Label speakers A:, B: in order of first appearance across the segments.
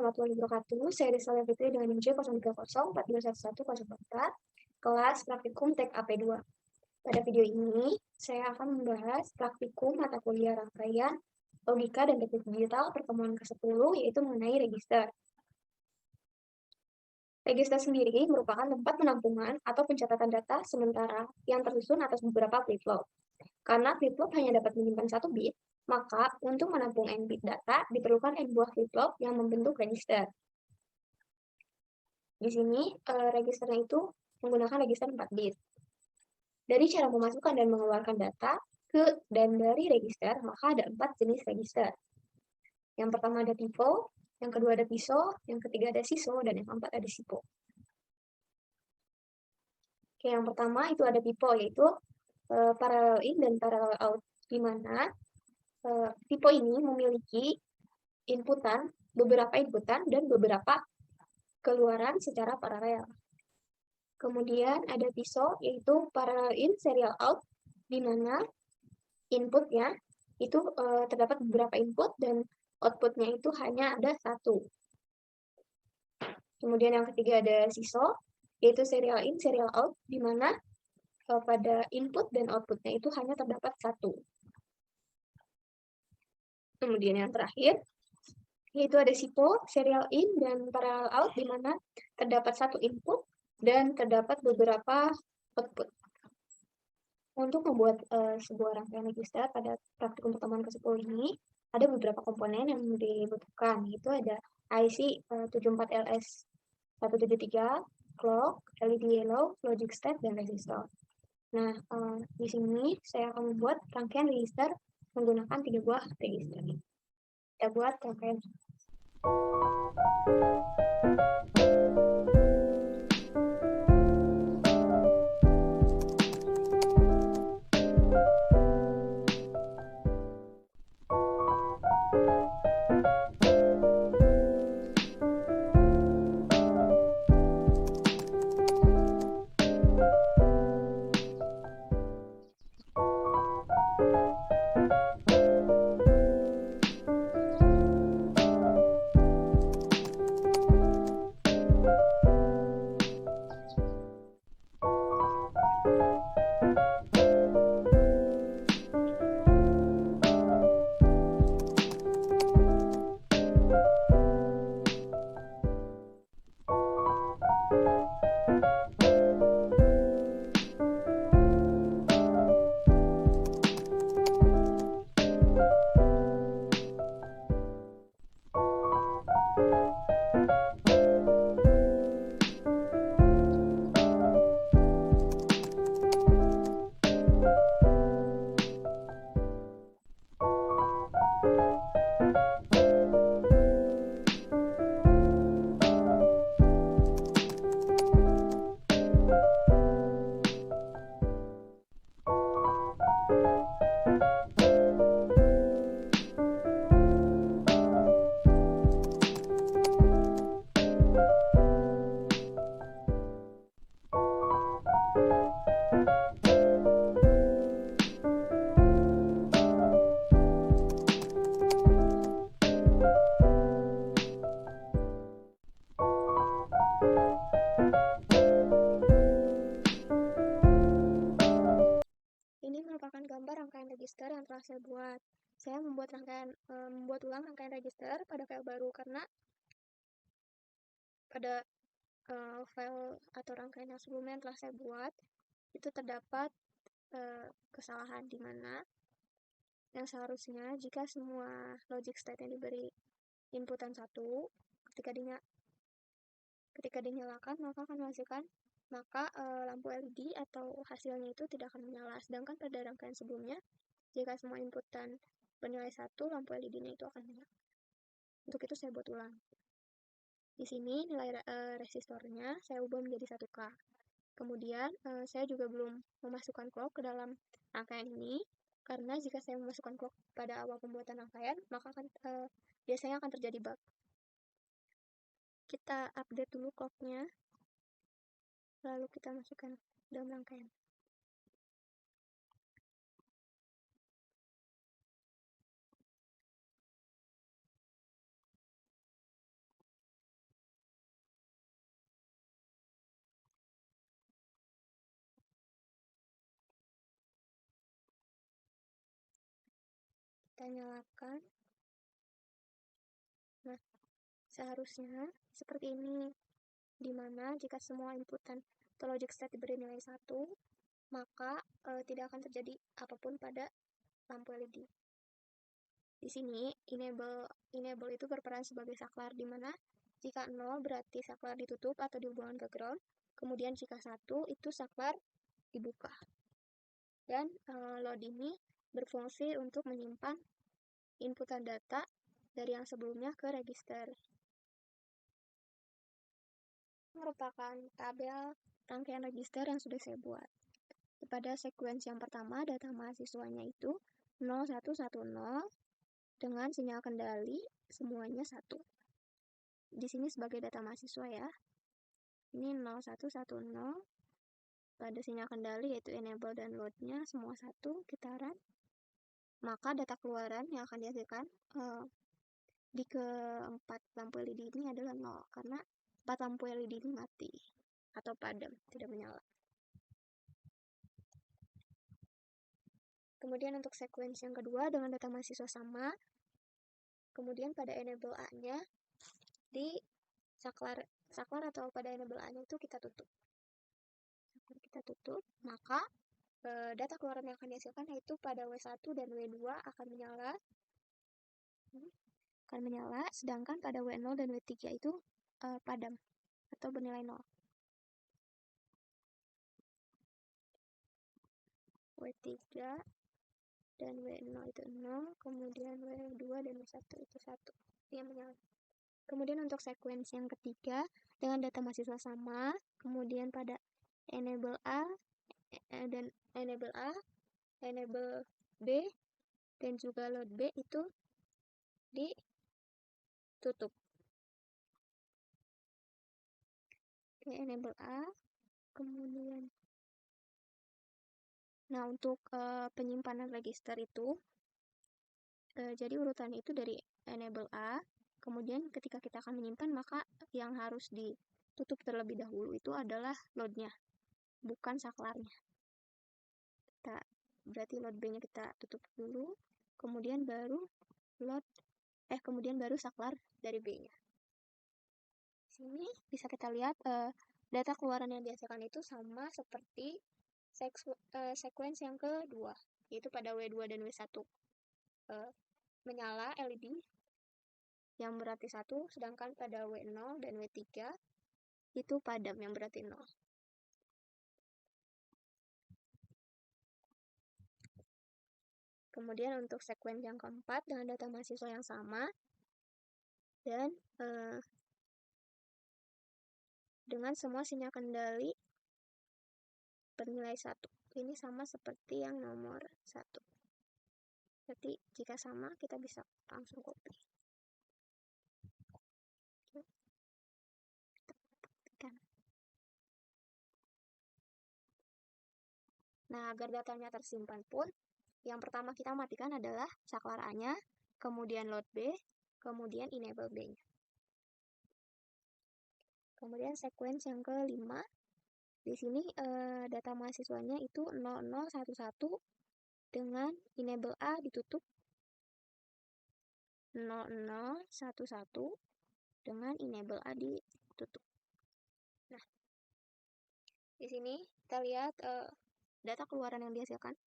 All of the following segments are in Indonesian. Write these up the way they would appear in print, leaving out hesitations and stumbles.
A: warahmatullahi wabarakatuh. Saya Rizal Fitri dengan NIM J0304211104, kelas praktikum Tek AP2. Pada video ini, saya akan membahas praktikum mata kuliah rangkaian Logika dan Teknik Digital pertemuan ke-10, yaitu mengenai register. Register sendiri merupakan tempat penampungan atau pencatatan data sementara yang tersusun atas beberapa flip-flop. Karena flip-flop hanya dapat menyimpan 1 bit, maka untuk menampung n bit data diperlukan n buah flip-flop yang membentuk register. Di sini registernya itu menggunakan register 4 bit. Dari cara memasukkan dan mengeluarkan data ke dan dari register, maka ada 4 jenis register. Yang pertama ada TIFO, yang kedua ada PISO, yang ketiga ada SISO, dan yang keempat ada SIPO. Oke, yang pertama itu ada TIFO, yaitu parallel in dan parallel out, di mana TIFO ini memiliki beberapa inputan dan beberapa keluaran secara paralel. Kemudian ada PISO, yaitu parallel in serial out, di mana inputnya itu terdapat beberapa input dan outputnya itu hanya ada 1. Kemudian yang ketiga ada SISO, yaitu serial in serial out, di mana pada input dan outputnya itu hanya terdapat 1. Kemudian yang terakhir, yaitu ada SIPO, serial in dan parallel out, di mana terdapat 1 input dan terdapat beberapa output. Untuk membuat sebuah rangkaian register pada praktikum pertemuan ke-10 ini, ada beberapa komponen yang dibutuhkan, yaitu ada IC 74LS173, clock, LED yellow, logic state, dan resistor. Nah, di sini saya akan membuat rangkaian register menggunakan 3 buah register. Kita buat rangkaian. Ini merupakan gambar rangkaian register yang telah saya buat. Saya membuat ulang rangkaian register pada file baru karena pada file atau rangkaian yang sebelumnya yang telah saya buat itu terdapat kesalahan, di mana yang seharusnya jika semua logic state yang diberi inputan 1, ketika dinyalakan maka lampu LED atau hasilnya itu tidak akan menyala. Sedangkan pada rangkaian sebelumnya, jika semua inputan bernilai 1, lampu LED-nya itu akan menyala. Untuk itu saya buat ulang. Di sini nilai resistornya saya ubah menjadi 1K. Kemudian saya juga belum memasukkan clock ke dalam rangkaian ini, karena jika saya memasukkan clock pada awal pembuatan rangkaian, maka biasanya akan terjadi bug. Kita update dulu clocknya, lalu kita masukkan dalam rangkaian. Kita nyalakan. Nah, seharusnya seperti ini, dimana jika semua inputan atau logic state diberi nilai 1, maka tidak akan terjadi apapun pada lampu LED. Di sini, enable itu berperan sebagai saklar, di mana jika 0 berarti saklar ditutup atau dihubungkan ke ground, kemudian jika 1 itu saklar dibuka. Dan load ini berfungsi untuk menyimpan inputan data dari yang sebelumnya ke register. Merupakan tabel rangkaian register yang sudah saya buat. Pada sekuensi yang pertama, data mahasiswanya itu 0110 dengan sinyal kendali semuanya 1. Di sini sebagai data mahasiswa ya. Ini 0110 pada sinyal kendali yaitu enable dan load-nya semua 1 gitaran. Maka data keluaran yang akan dihasilkan di keempat lampu LED ini adalah 0 karena 4 lampu LED ini mati atau padam, tidak menyala. Kemudian untuk sekuensi yang kedua dengan data mahasiswa sama, kemudian pada enable A-nya di saklar atau pada enable A-nya itu kita tutup. Maka data keluaran yang akan dihasilkan yaitu pada W1 dan W2 akan menyala, sedangkan pada W0 dan W3 itu padam atau bernilai 0. W3 dan W0 itu 0, kemudian W2 dan W1 itu 1 yang menyala. Kemudian untuk sekuensi yang ketiga dengan data mahasiswa sama, kemudian pada enable A dan enable A, enable B dan juga load B itu ditutup. Oke, enable A, kemudian nah untuk penyimpanan register itu jadi urutannya itu dari enable A, kemudian ketika kita akan menyimpan maka yang harus ditutup terlebih dahulu itu adalah load-nya, bukan saklarnya. Berarti load B-nya kita tutup dulu, kemudian baru saklar dari B-nya. Sini bisa kita lihat data keluaran yang dihasilkan itu sama seperti sekuensi yang kedua, yaitu pada W2 dan W1 menyala LED yang berarti 1, sedangkan pada W0 dan W3 itu padam yang berarti 0. Kemudian untuk sekuensi yang keempat dengan data mahasiswa yang sama dan dengan semua sinyal kendali bernilai 1. Ini sama seperti yang nomor 1. Jadi jika sama kita bisa langsung copy. Nah, agar datanya tersimpan pun, yang pertama kita matikan adalah saklar A-nya, kemudian load B, kemudian enable B-nya. Kemudian sekuensi yang kelima, di sini data mahasiswanya itu 0011 dengan enable A ditutup, 0011 dengan enable A ditutup. Nah, di sini kita lihat data keluaran yang dihasilkan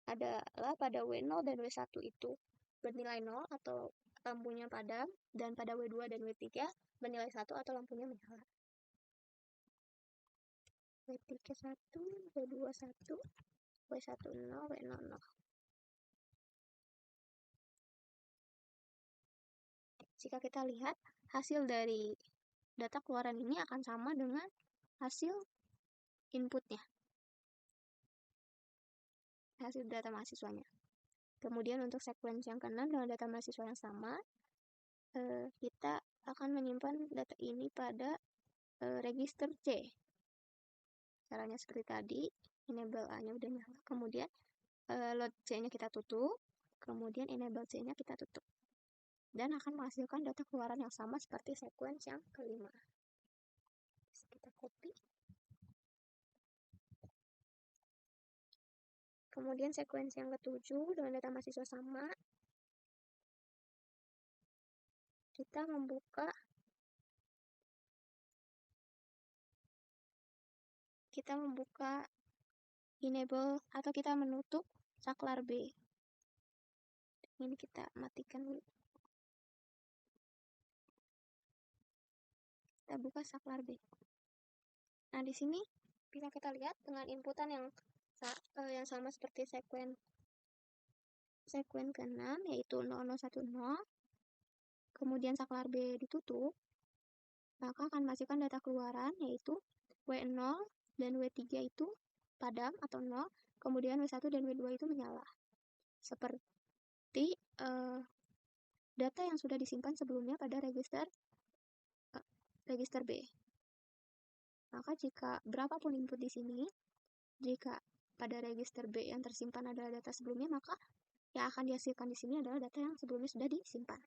A: adalah pada W0 dan W1 itu bernilai 0 atau lampunya padam, dan pada W2 dan W3 bernilai 1 atau lampunya menyala. W3 1, W2 1, W1 0, W0 0. Jika kita lihat, hasil dari data keluaran ini akan sama dengan hasil inputnya, hasil data mahasiswanya. Kemudian untuk sekuensi yang keenam dengan data mahasiswa yang sama, kita akan menyimpan data ini pada register C. Caranya seperti tadi, enable A-nya udah nyala, kemudian load C-nya kita tutup, kemudian enable C-nya kita tutup. Dan akan menghasilkan data keluaran yang sama seperti sekuensi yang kelima. Kita copy. Kemudian sekuensi yang ketujuh dengan data mahasiswa sama, kita membuka enable atau kita menutup saklar B. Ini kita matikan dulu. Kita buka saklar B. Nah, di sini bisa kita lihat dengan inputan yang sama seperti sekuen ke-6, yaitu 0010, kemudian saklar B ditutup, maka akan menghasilkan data keluaran, yaitu W0 dan W3 itu padam atau 0, kemudian W1 dan W2 itu menyala. Seperti data yang sudah disimpan sebelumnya pada register B. Maka jika berapapun input di sini, jika pada register B yang tersimpan adalah data sebelumnya, maka yang akan dihasilkan di sini adalah data yang sebelumnya sudah disimpan.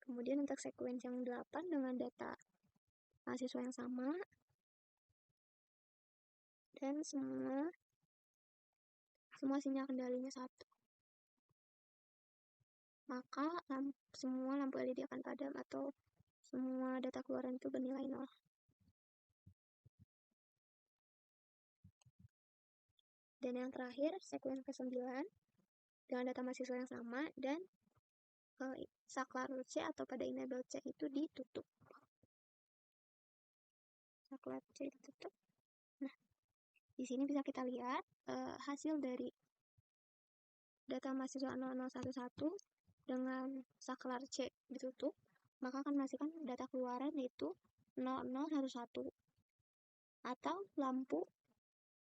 A: Kemudian untuk sekuens yang 8 dengan data mahasiswa yang sama, dan semua sinyal kendalinya 1. Maka semua lampu LED akan padam atau semua data keluaran itu bernilai 0. Dan yang terakhir, sekuens ke-9 dengan data mahasiswa yang sama dan saklar C atau pada enable C itu ditutup. Saklar C ditutup. Nah, di sini bisa kita lihat hasil dari data mahasiswa 0011 dengan saklar C ditutup, maka akan menghasilkan data keluaran yaitu 0011 atau lampu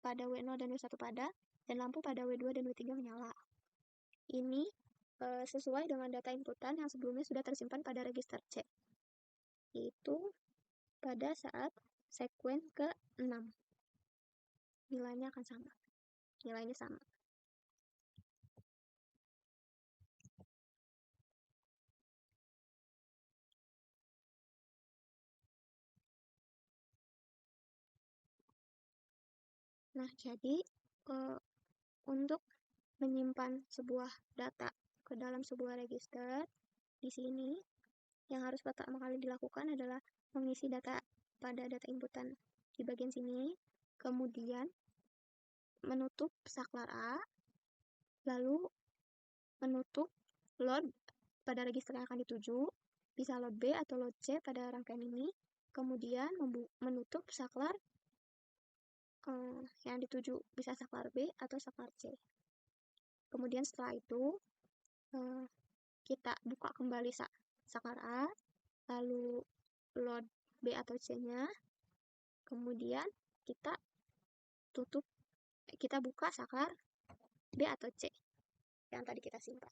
A: pada W0 dan W1 padam dan lampu pada W2 dan W3 menyala. Ini sesuai dengan data inputan yang sebelumnya sudah tersimpan pada register C, yaitu pada saat sekuens ke-6. Nilainya akan sama. Nilainya sama. Nah, jadi untuk menyimpan sebuah data ke dalam sebuah register, di sini yang harus pertama kali dilakukan adalah mengisi data pada data inputan di bagian sini, kemudian menutup saklar A, lalu menutup load pada register yang akan dituju, bisa load B atau load C pada rangkaian ini, kemudian menutup saklar yang dituju, bisa saklar B atau saklar C. Kemudian setelah itu kita buka kembali saklar A, lalu load B atau C-nya, kemudian kita buka saklar B atau C yang tadi kita simpan.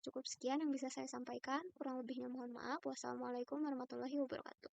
A: Cukup sekian yang bisa saya sampaikan, kurang lebihnya mohon maaf. Wassalamualaikum warahmatullahi wabarakatuh.